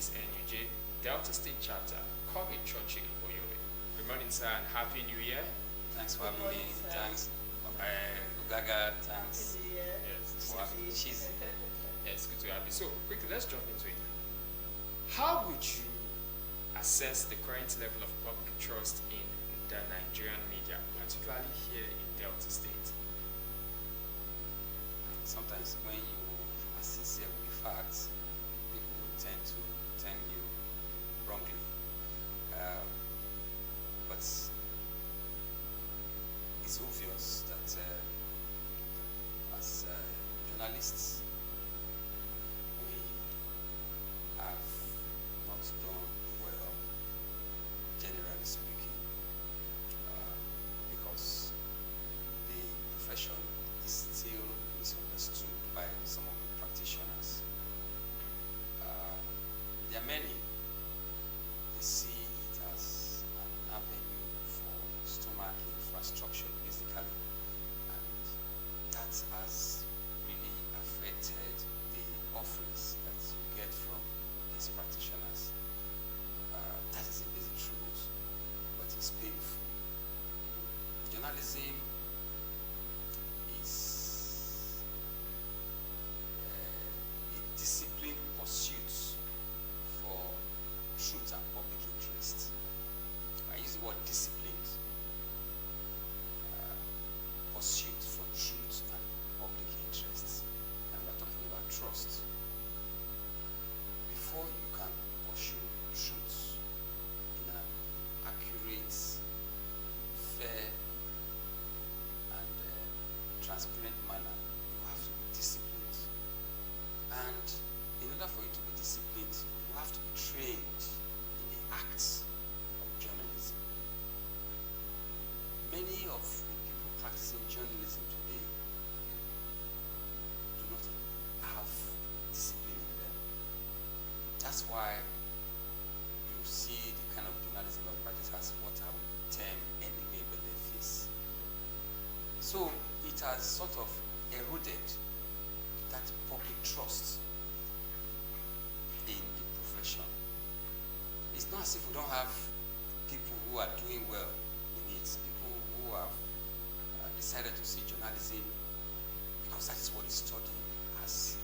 is NUJ, Delta State Chapter, Kogi Churchill, Oyowe. Good morning, sir, and Happy New Year. Thanks for having me. Thanks. Ugaga, thanks. Yes, she's yes, good to have you. So, quickly, let's jump into it. How would you assess the current level of public trust in the Nigerian media, particularly here in Delta State? Sometimes when you are sincere with the facts, people tend to tend you wrongly. But it's obvious that as journalists, we have not done well, generally speaking, because the profession is still misunderstood by some of the practitioners. There are many, they see it as an avenue for stomach infrastructure, basically, and that has really affected the offerings that you get from these practitioners. That is the basic truth, but it's painful. Journalism is a disciplined pursuit for truth and public interest. I use the word disciplined pursuit for truth and public interest, and we're talking about trust. Before you can pursue truth in an accurate, fair, and transparent manner, you have to be disciplined. And in order for you to be disciplined, you have to be trained in the acts of journalism. Many of the people practicing journalism today do not have discipline in them. That's why you see the kind of journalism I practice as what I would term enemy benefice. So it has sort of eroded that public trust in the profession. It's not as if we don't have people who are doing well in it, people who have decided to see journalism because that is what they study as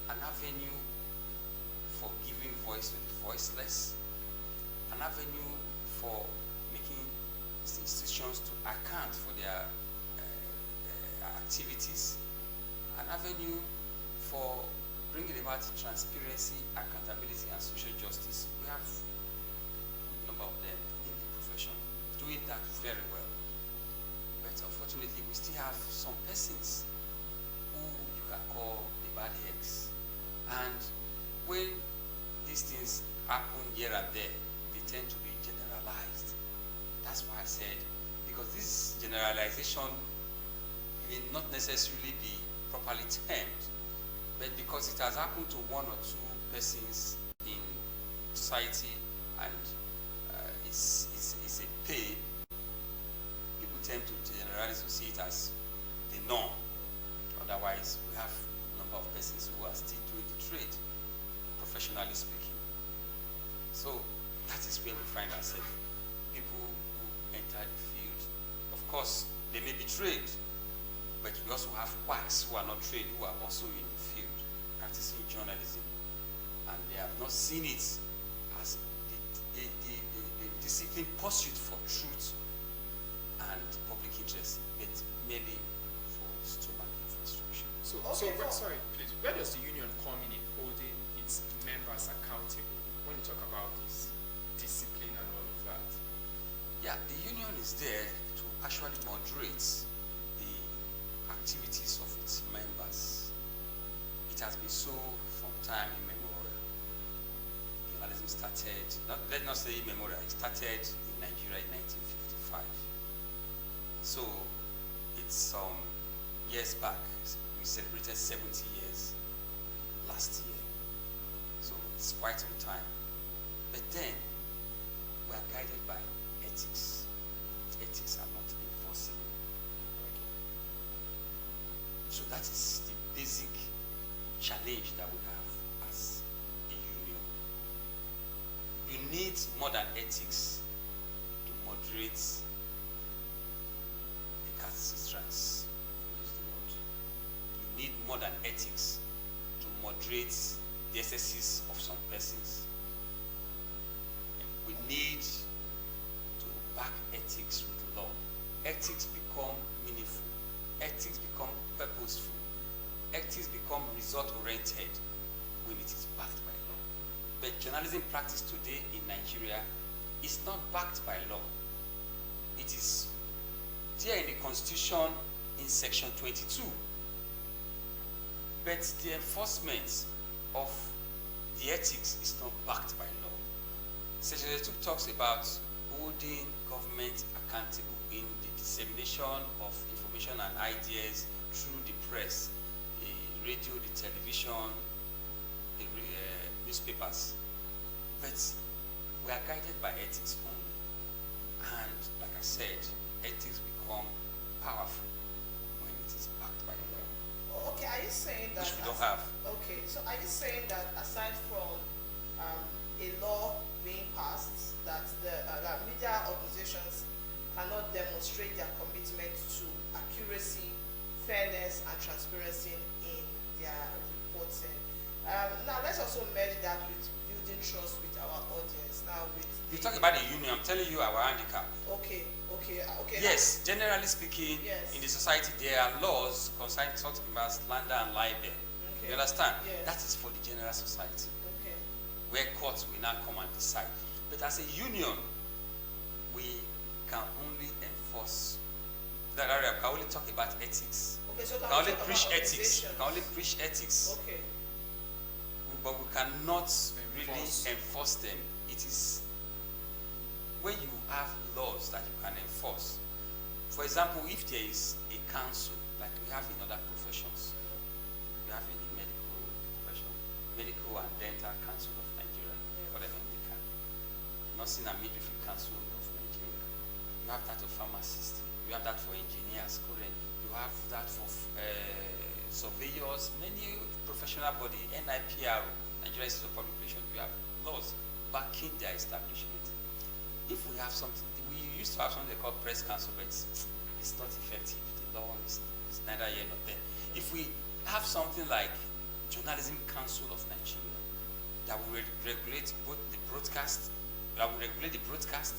an avenue for giving voice to the voiceless, an avenue for making institutions to account for their activities, an avenue for bringing about transparency, accountability, and social justice. We have a number of them in the profession doing that very well. But unfortunately, we still have some persons who you can call the bad eggs. And when these things happen here and there, they tend to be generalized. That's why I said, because this generalization may not necessarily be properly termed, but because it has happened to one or two persons in society and it's a pay, people tend to generalize to see it as the norm. Otherwise, we have a number of persons who are still doing the trade, professionally speaking. So that is where we find ourselves. People who enter the field, of course, they may be trained, but we also have quacks who are not trained, who are also in the field, practicing journalism. And they have not seen it as the disciplined pursuit for truth and public interest, but merely for stomach infrastructure. Sorry, please, where does the union come in holding its members accountable when you talk about this discipline and all of that? Yeah, the union is there to actually moderate the activities of its members. It has been so from time immemorial. Journalism started, let's not say immemorial, it started in Nigeria in 1955. So it's some years back. We celebrated 70 years last year. So it's quite some time. But then we are guided by ethics. Ethics are not enforceable. Okay. So that is the basic challenge that we have as a union. need more than ethics to moderate recalcitrance. Use the word. You need more than ethics to moderate the excesses of some persons. We need to back ethics with law. Ethics become meaningful. Ethics become purposeful. Ethics become result-oriented when it is backed by law. But journalism practice today in Nigeria is not backed by law. It is there in the Constitution in Section 22. But the enforcement of the ethics is not backed by law. Section 22 talks about holding government accountable in the dissemination of information and ideas through the press, the radio, the television, the newspapers. But we are guided by ethics only. And like I said, ethics become powerful when it is backed by law. Okay, are you saying that? Which we don't have. Okay, so are you saying that aside from a law being passed, that that media organizations cannot demonstrate their commitment to accuracy, fairness, and transparency in their reporting? Now, let's also merge that with building trust with our audience. Now, with You talk about the union, I'm telling you our handicap. Okay. Yes, generally speaking, Yes. in the society there are laws concerning talking about slander and libel. Okay. You understand? Yes. That is for the general society, Okay. where courts will now come and decide. But as a union, we can only enforce that area. We can only talk about ethics. Okay, so We can can we only talk preach about ethics. We organizations? can only preach ethics. Okay. But we cannot really Enforce. enforce them. It is when you have laws that you can enforce. For example, if there is a council, like we have in other professions, we have in the medical profession, Medical and Dental Council of Nigeria, or the MDCA, Nursing and Midwifery Council of Nigeria. You have that of pharmacists. You have that for engineers, current. You have that for surveyors, many professional body, NIPR, Nigeria Institute of Public Relations. You have laws backing their establishment. If we have something, we used to have something called press council, but it's not effective. The law is neither here nor there. If we have something like Journalism Council of Nigeria that will regulate both the broadcast, that will regulate the broadcast,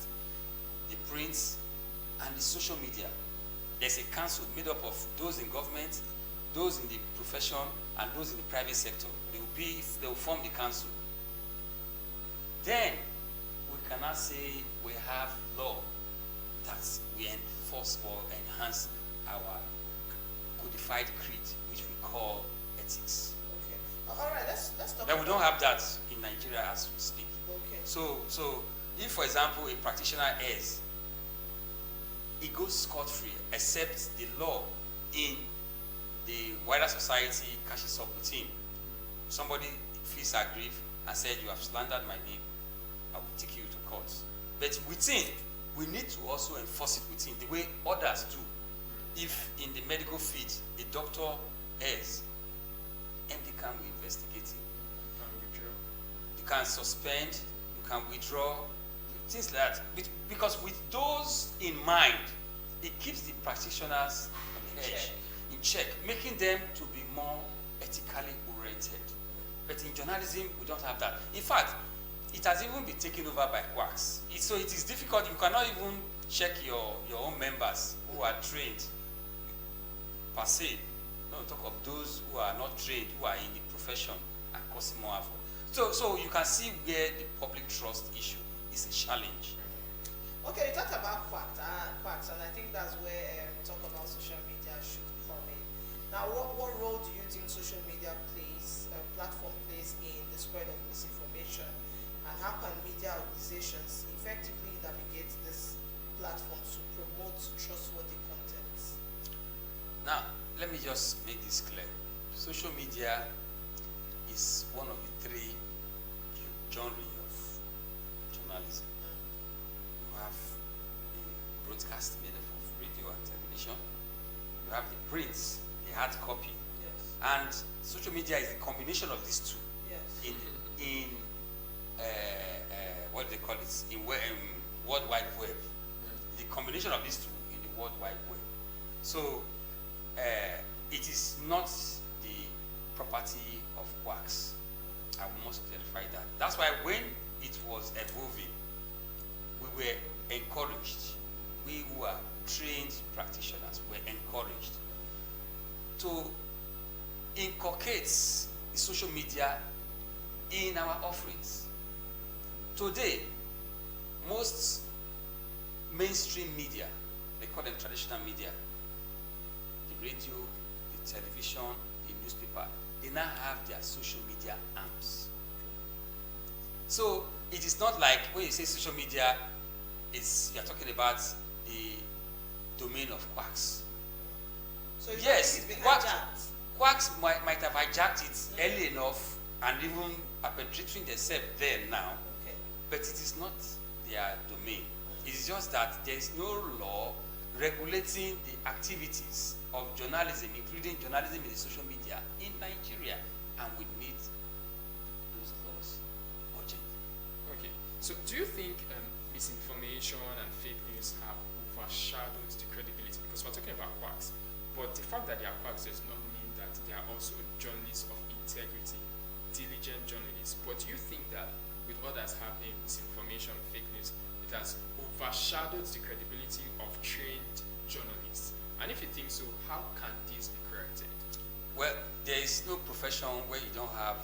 the print, and the social media. There's a council made up of those in government, those in the profession, and those in the private sector. They will form the council. Then we cannot say we have law that we enforce or enhance our codified creed, which we call ethics. Okay. All right. Let's talk. But we don't have that in Nigeria as we speak. Okay. So if, for example, a practitioner errs, he goes scot-free, except the law in the wider society catches up with him. Somebody feels aggrieved and said, "You have slandered my name. I will take you to court." But within, we need to also enforce it within the way others do. If in the medical field a doctor errs, MD can investigate him. You can suspend, you can withdraw, things like that. Because with those in mind, it keeps the practitioners on the edge, in check, making them to be more ethically oriented. But in journalism, we don't have that. In fact, it has even been taken over by quacks. So it is difficult. You cannot even check your own members who are trained per se. No, talk of those who are not trained, who are in the profession and causing more havoc. So you can see where the public trust issue is a challenge. Okay, you talked about quacks, and I think that's where talk about social media should come in. Now, what role do you think social media platform plays in the spread of misinformation, and how can media organizations effectively navigate this platform to promote trustworthy content? Now, let me just make this clear. Social media is one of the three genres of journalism. You have the broadcast made up of radio and television. You have the print, the hard copy. Yes. And social media is a combination of these two Yes. in what do they call combination of these two in the World Wide Web. So it is not the property of quacks. I must clarify that. That's why when it was evolving, we were encouraged. We who are trained practitioners were encouraged to inculcate the social media in our offerings. Today, most mainstream media, they call them traditional media, the radio, the television, the newspaper, they now have their social media arms. So it is not like when you say social media, you're talking about the domain of quacks. So it's Yes, it's been quacks, hijacked. quacks might have hijacked it early enough and even perpetrating themselves there now, Okay. but it is not their domain. It is just that there is no law regulating the activities of journalism, including journalism in the social media in Nigeria, and we need those laws urgently. Okay. So do you think misinformation and fake news have overshadowed the credibility? Because we're talking about quacks, but the fact that they are quacks does not mean that they are also journalists of integrity, diligent journalists. But do you think that with all that's happening, misinformation, fake news, it has overshadowed the credibility of trained journalists? And if you think so, how can this be corrected? Well, there is no profession where you don't have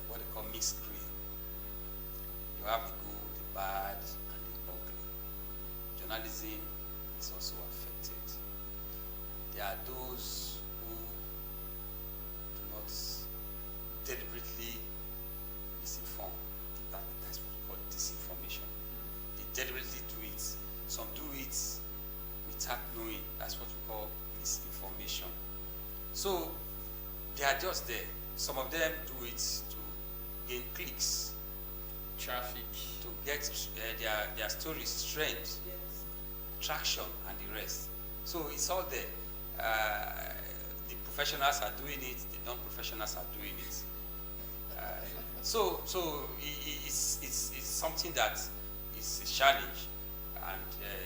what they call mixed breed. You have the good, the bad, and the ugly. Journalism is also affected. There are those who do not deliberately misinform. That's what we call disinformation. They deliberately do it. Some do it without knowing. That's what we call misinformation. So they are just there. Some of them do it to gain clicks, Traffic. to get their stories strength, Yes. traction, and the rest. So it's all there. The professionals are doing it. The non-professionals are doing it. So it's something that is a challenge, and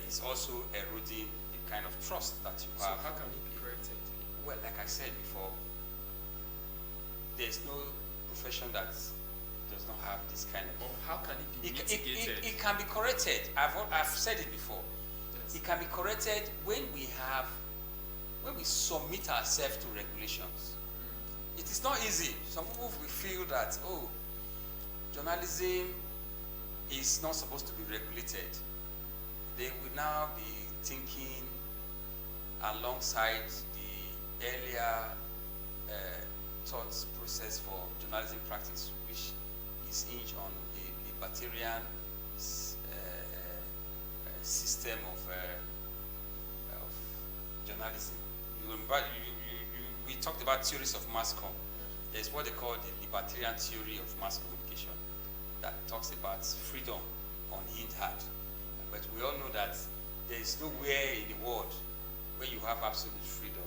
it's also eroding the kind of trust that you So have. how can it be corrected? Well, like I said before, there's no profession that does not have this kind of. Or how can it be mitigated? It can be corrected. I've said it before. Yes. It can be corrected when we submit ourselves to regulations. It is not easy. Some people will feel that, oh, journalism is not supposed to be regulated. They will now be thinking alongside the earlier thought process for journalism practice, which is hinged on a libertarian system of journalism. You remember, we talked about theories of mass comm. There's what they call the libertarian theory of mass communication that talks about freedom unhindered. But we all know that there is nowhere in the world where you have absolute freedom.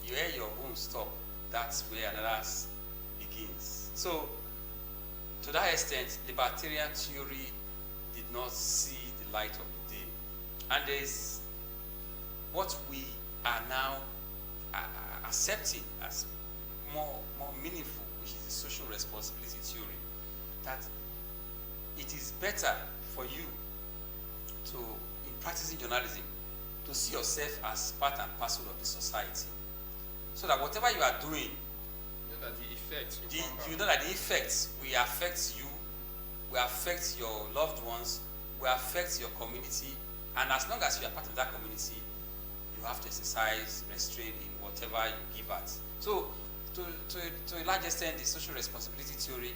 You hear your own stop, that's where another begins. So, to that extent, libertarian theory did not see the light of the day. And there is what we are now accepting as more meaningful, which is the social responsibility theory, that it is better for you to, in practicing journalism, to see yourself as part and parcel of the society. So that whatever you are doing, You know that the effects will come back. you know that the effects will affect you, will affect your loved ones, will affect your community, and as long as you are part of that community, you have to exercise restraint in whatever you give out. So, to a large extent, the social responsibility theory,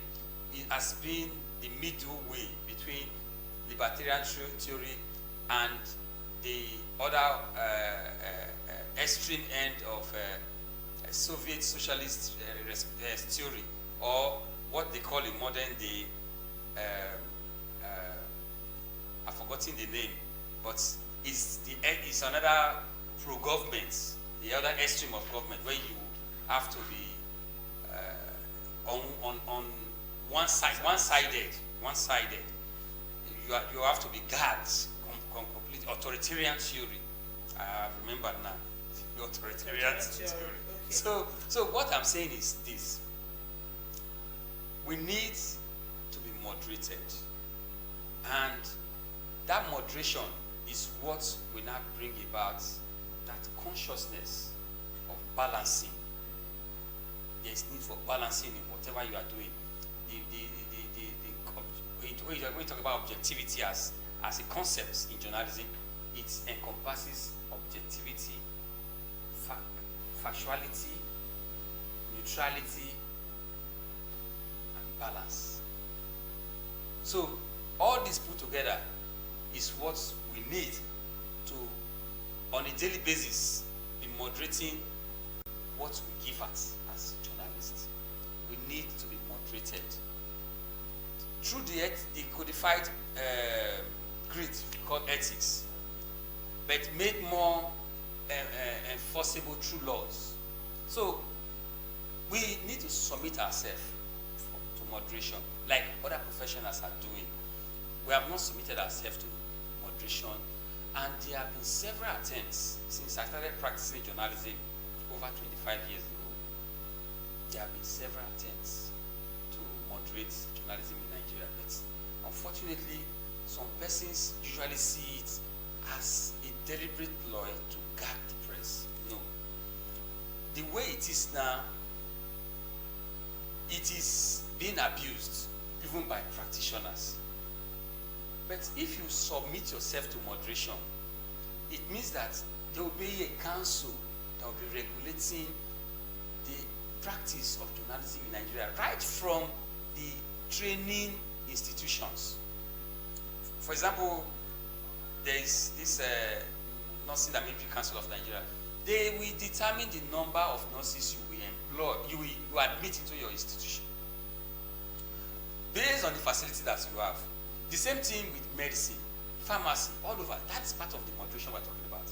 it has been the middle way between libertarian theory and the other extreme end of Soviet socialist theory, or what they call in modern day, I've forgotten the name, but it's another pro-government, the other extreme of government, where you have to be on one side, one-sided. You have to be guards complete authoritarian theory. I remember now. The authoritarian theory. Okay. So what I'm saying is this. We need to be moderated. And that moderation is what will now bring about that consciousness of balancing. There is need for balancing in whatever you are doing. When you talk about objectivity as a concept in journalism, it encompasses objectivity, factuality, neutrality, and balance. So all this put together is what we need to, on a daily basis, be moderating what we give at as journalists. We need to be moderated. Through the codified grid called ethics, but made more enforceable through laws. So we need to submit ourselves to moderation, like other professionals are doing. We have not submitted ourselves to moderation, and there have been several attempts since I started practicing journalism over 25 years ago. There have been several attempts to moderate journalism in Nigeria, but unfortunately, some persons usually see it as a deliberate ploy to gag the press. No. The way it is now, it is being abused even by practitioners. But if you submit yourself to moderation, it means that there will be a council that will be regulating the practice of journalism in Nigeria, right from the training institutions. For example, there is this Nursing and Military Council of Nigeria. They will determine the number of nurses you will employ, you admit into your institution, based on the facility that you have. The same thing with medicine, pharmacy, all over. That's part of the moderation we're talking about.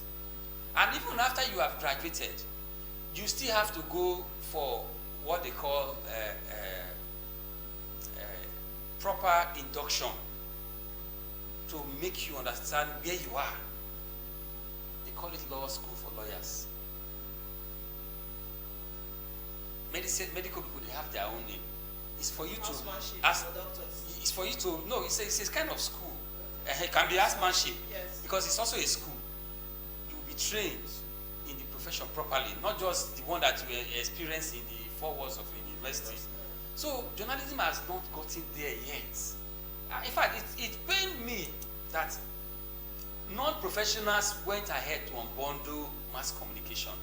And even after you have graduated, you still have to go for what they call proper induction to make you understand where you are. They call it law school for lawyers. Medical people, they have their own name. It's for you to ask. It's for you to no. It's kind of school. It can be housemanship, Yes. because it's also a school. You will be trained in the profession properly, not just the one that you experience in the 4 walls of a university. So journalism has not gotten there yet. In fact, it pained me that non-professionals went ahead to unbundle mass communication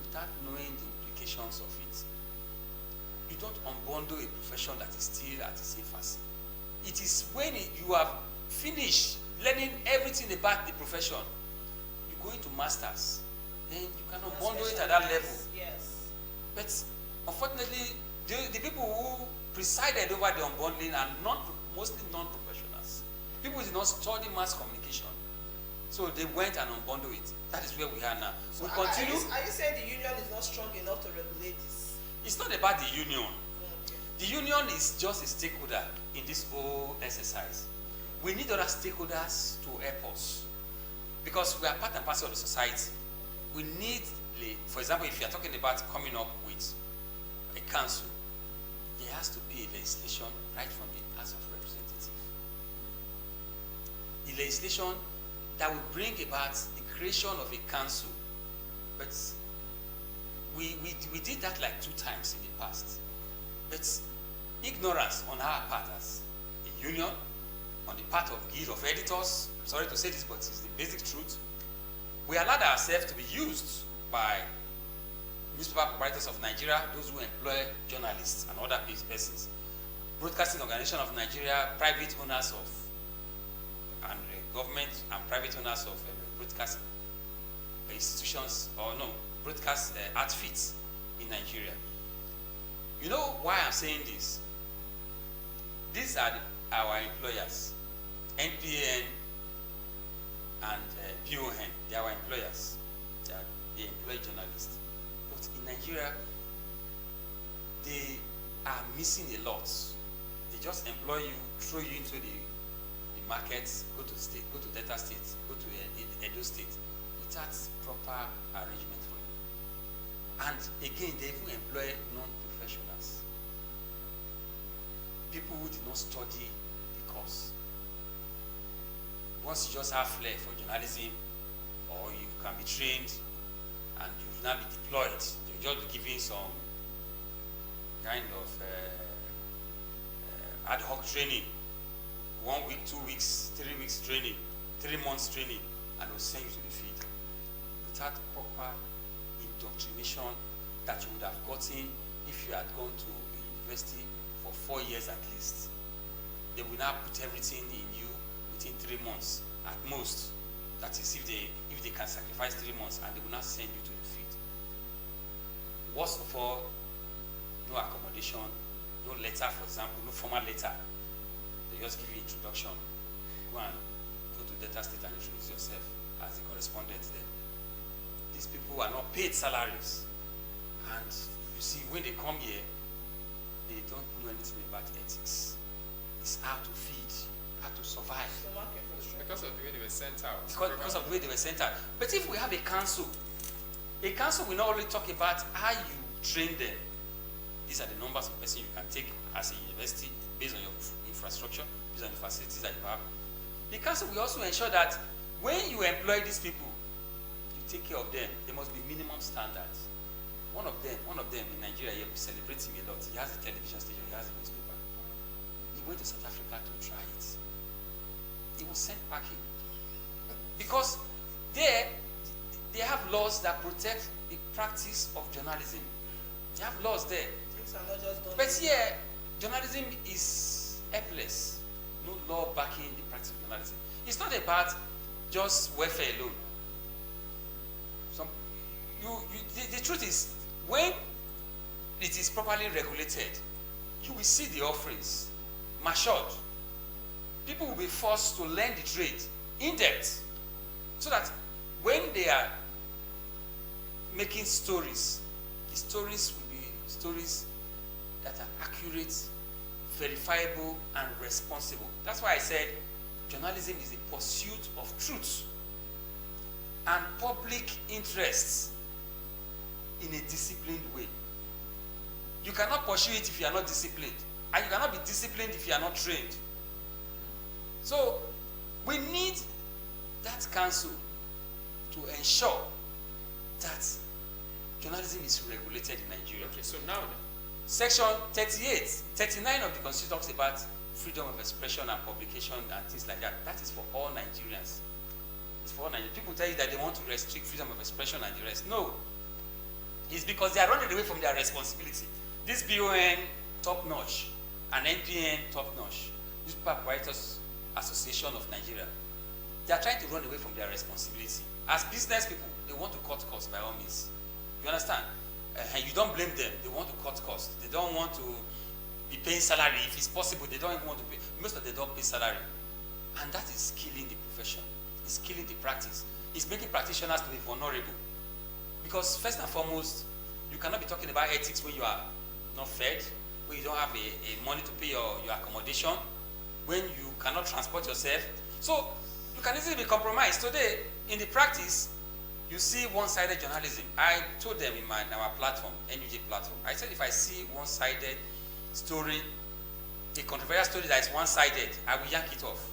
without knowing the implications of it. You don't unbundle a profession that is still at its infancy. It is when you have finished learning everything about the profession, you go into masters, then you can unbundle it at that level. Yes. But unfortunately, the people who presided over the unbundling are mostly non-professionals. People did not study mass communication, so they went and unbundled it. That is where we are now. So we continue. Are you saying the union is not strong enough to regulate this? It's not about the union. Okay. The union is just a stakeholder in this whole exercise. We need other stakeholders to help us, because we are part and parcel of the society. We need, for example, if you are talking about coming up with a council, there has to be a legislation right from the House of Representatives. The legislation that will bring about the creation of a council. But we did that like 2 times in the past. But ignorance on our part as a union, on the part of Guild of Editors, I'm sorry to say this, but it's the basic truth. We allowed ourselves to be used by Newspaper Proprietors of Nigeria, those who employ journalists and other persons, Broadcasting Organization of Nigeria, private owners of, and government and private owners of broadcast institutions, or no, broadcast outfits in Nigeria. You know why I'm saying this? These are our employers, NPN and PON. They are our employers. They employ journalists. But in Nigeria, they are missing a lot. They just employ you, throw you into the the markets, go to state, go to Delta State, go to Edo State, without proper arrangement for it. And again, they even employ non-professionals, people who did not study the course. Once you just have flair for journalism, or you can be trained and you will not be deployed, you just be given some kind of ad hoc training, 1 week, 2 weeks, 3 weeks training, 3 months training, and they'll send you to the field without proper indoctrination that you would have gotten if you had gone to a university for 4 years at least. They will now put everything in you within 3 months at most. That is if they can sacrifice 3 months, and they will not send you to the field. Worst of all, no accommodation, no letter, for example, no formal letter. They just give you introduction. Go and go to Delta State and introduce yourself as the correspondent there. These people are not paid salaries. And you see, when they come here, they don't know anything about ethics. It's how to feed, how to survive. Because of the way they were sent out. Because of the way they were sent out. But if we have a council will not only talk about how you train them. These are the numbers of persons you can take as a university based on your infrastructure, based on the facilities that you have. The council will also ensure that when you employ these people, you take care of them. There must be minimum standards. One of them in Nigeria here, we celebrate him a lot. He has a television station, he has a newspaper. He went to South Africa to try it. He was sent packing. Because there, they have laws that protect the practice of journalism. They have laws there. Things are not just done. But here, journalism is helpless. No law backing the practice of journalism. It's not about just welfare alone. The truth is, when it is properly regulated, you will see the offerings matured. People will be forced to learn the trade in depth, so that when they are making stories, the stories will be stories that are accurate, verifiable, and responsible. That's why I said journalism is a pursuit of truth and public interests in a disciplined way. You cannot pursue it if you are not disciplined, and you cannot be disciplined if you are not trained. So we need that council to ensure that journalism is regulated in Nigeria. Okay, so now then, Section 39 of the Constitution talks about freedom of expression and publication and things like that. That is for all Nigerians. It's for all Nigerians. People tell you that they want to restrict freedom of expression and the rest. No. It's because they are running away from their responsibility. This BON, top notch, and NPN, top notch, Newspaper Operators Association of Nigeria, they are trying to run away from their responsibility. As business people, they want to cut costs by all means. You understand? And you don't blame them. They want to cut costs. They don't want to be paying salary. If it's possible, they don't even want to pay. Most of them don't pay salary. And that is killing the profession. It's killing the practice. It's making practitioners to be vulnerable. Because first and foremost, you cannot be talking about ethics when you are not fed, when you don't have a money to pay your accommodation, when you cannot transport yourself. So you can easily be compromised. Today, in the practice, you see one-sided journalism. I told them in our platform, NUJ platform, I said if I see one-sided story, a controversial story that is one-sided, I will yank it off.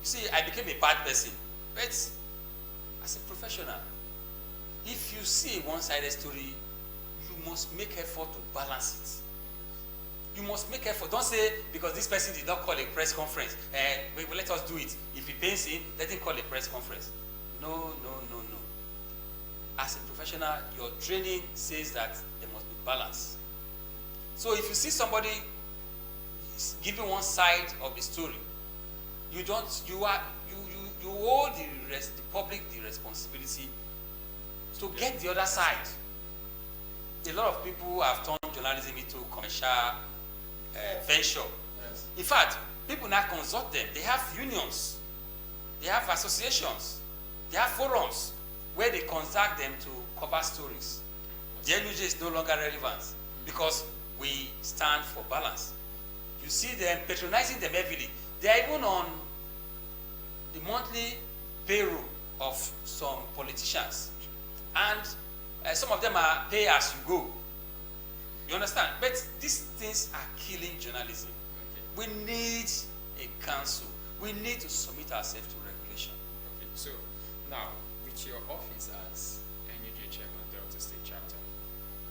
You see, I became a bad person. But as a professional, if you see a one-sided story, you must make effort to balance it. You must make effort. Don't say, because this person did not call a press conference, let us do it. If he pains him, let him call a press conference. No. As a professional, your training says that there must be balance. So if you see somebody giving one side of the story, you owe the public the responsibility to get the other side. A lot of people have turned journalism into commercial venture. yes. In fact, people now consult them. They have unions, they have associations, they have forums where they contact them to cover stories. The NUJ is no longer relevant because we stand for balance. You see them patronizing them heavily. They are even on the monthly payroll of some politicians, and some of them are pay as you go. You understand? But these things are killing journalism. Okay. We need a council. We need to submit ourselves to regulation. Okay. So now, with your office as NUJ chairman, Delta State Chapter,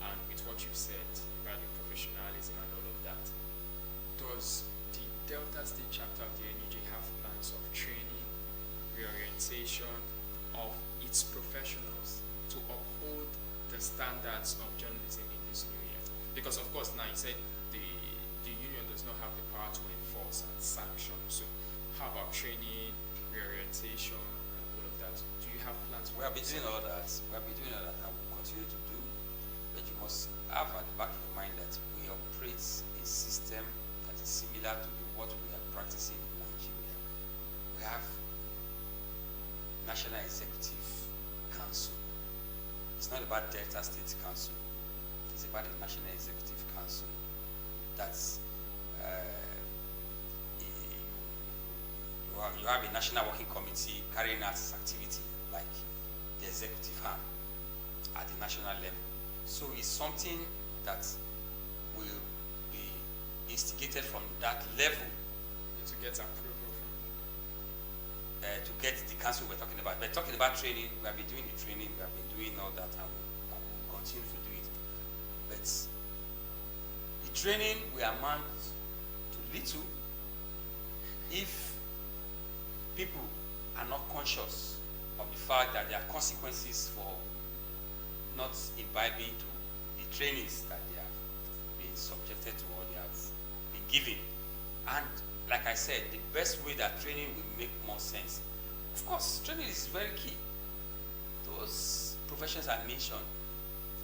and with what you've said about the professionalism and all of that, does the Delta State Chapter of the NUJ have plans of training, reorientation of its professionals to uphold the standards of journalism in this new year? Because of course now you said the union does not have the power to enforce and sanction. So how about training, reorientation, and all of that? Do you have plans for We have been doing all that. We have been doing all that, and we will continue to do. But you must have at the back of your mind that we operate a system that is similar to what we are practicing in Nigeria. We have National Executive Council. It's not about Delta State Council. It's about the National Executive Council. That's you have a national working committee carrying out its activity like the executive arm at the national level. So it's something that will be instigated from that level to get approval from to get the council we're talking about. But talking about training, we have been doing the training, we have been doing all that, and we'll continue to do it. But the training will amount to little if people are not conscious of the fact that there are consequences for not imbibing to the trainings that they have been subjected to or they have been given. And like I said, the best way that training will make more sense. Of course, training is very key. Those professions I mentioned,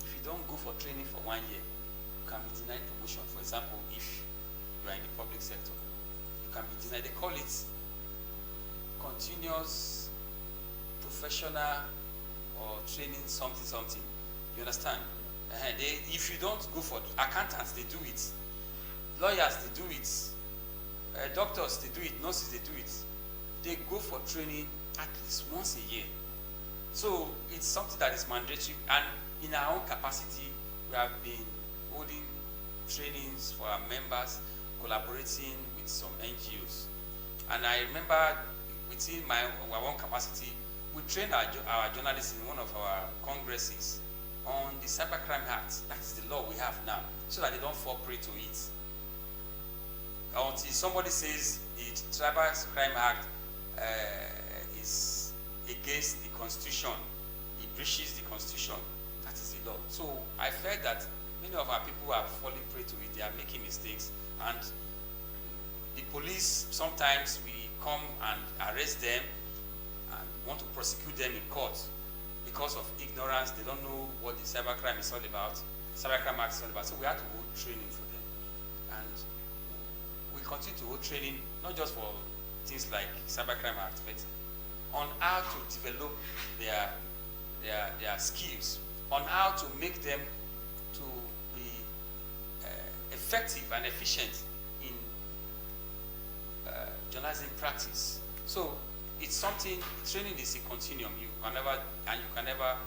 if you don't go for training for 1 year, you can be denied promotion. For example, if you are in the public sector, you can be denied. They call it continuous professional or training something. You understand? If you don't go for accountants, they do it. Lawyers, they do it. Doctors, they do it. Nurses, they do it. They go for training at least once a year. So it's something that is mandatory, and in our own capacity, we have been holding trainings for our members, collaborating with some NGOs. And I remember within our own capacity, we trained our journalists in one of our congresses on the Cybercrime Act. That is the law we have now, so that they don't fall prey to it. Until somebody says the Cybercrime Act is against the Constitution, it breaches the Constitution. That is the law. So I felt that many of our people are falling prey to it. They are making mistakes, and the police, sometimes we come and arrest them and want to prosecute them in court because of ignorance. They don't know what the cybercrime is all about. Cybercrime Act is all about. So we have to hold training for them, and we continue to hold training not just for things like Cybercrime Act, but on how to develop their skills, on how to make them to be effective and efficient in journalism practice. So it's something. Training is a continuum. You can never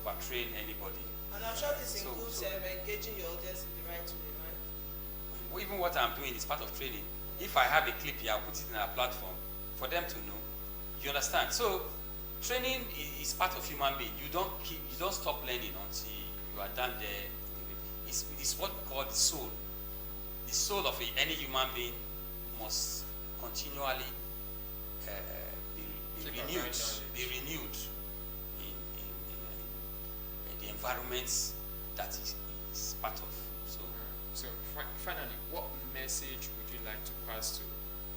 overtrain anybody. And I'm sure this includes engaging your audience in the right way, right? Even what I'm doing is part of training. If I have a clip here, I'll put it in our platform for them to know. You understand? So training is part of human being. You don't stop learning until you are done there. It's what we call the soul. The soul of any human being must continually be renewed in the environments that is part of. So finally, what message would you like to pass to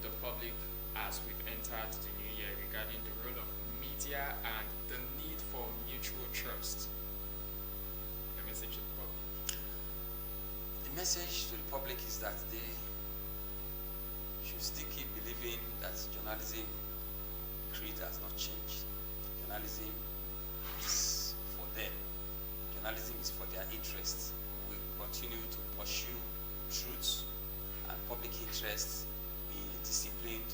the public as we've entered the new year regarding the role of media and the need for mutual trust? The message to the public. The message to the public is that they should still keep believing that journalism creed has not changed. Journalism is for them. Journalism is for their interests. We continue to pursue truth and public interest in a disciplined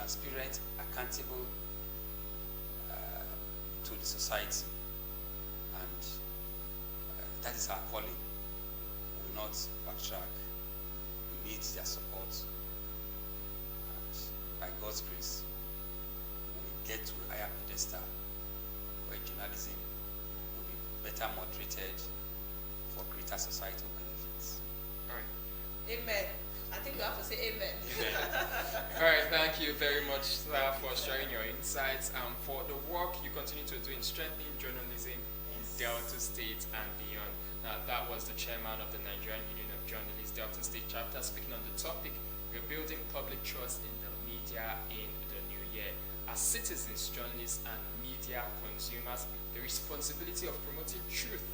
transparent, accountable to the society, and that is our calling. We will not backtrack. We need their support, and by God's grace, we will get to a higher pedestal where journalism will be better moderated for greater societal benefits. All right. Amen. I think we have to say amen. All right, thank you very much, sir, for sharing your insights and for the work you continue to do in strengthening journalism in Delta State and beyond. Now, that was the chairman of the Nigerian Union of Journalists, Delta State chapter, speaking on the topic, rebuilding public trust in the media in the new year. As citizens, journalists, and media consumers, the responsibility of promoting truth,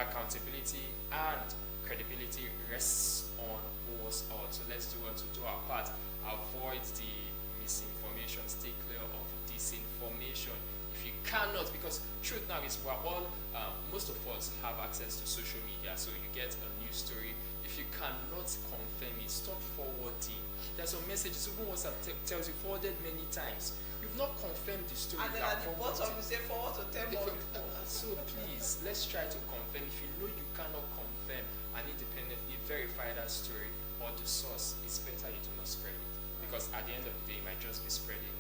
accountability, and credibility rests on us all. So let's do what to do our part. Avoid the misinformation. Stay clear of disinformation. If you cannot, because truth now is we're all, most of us have access to social media. So you get a news story. If you cannot confirm it, stop forwarding. There's some messages, even WhatsApp tells you forwarded many times. You've not confirmed the story. And then at the bottom you say forward to 10 more people. So please, let's try to confirm. If you know you cannot confirm and independently verify that story or the source, it's better you do not spread it. Because at the end of the day, it might just be spreading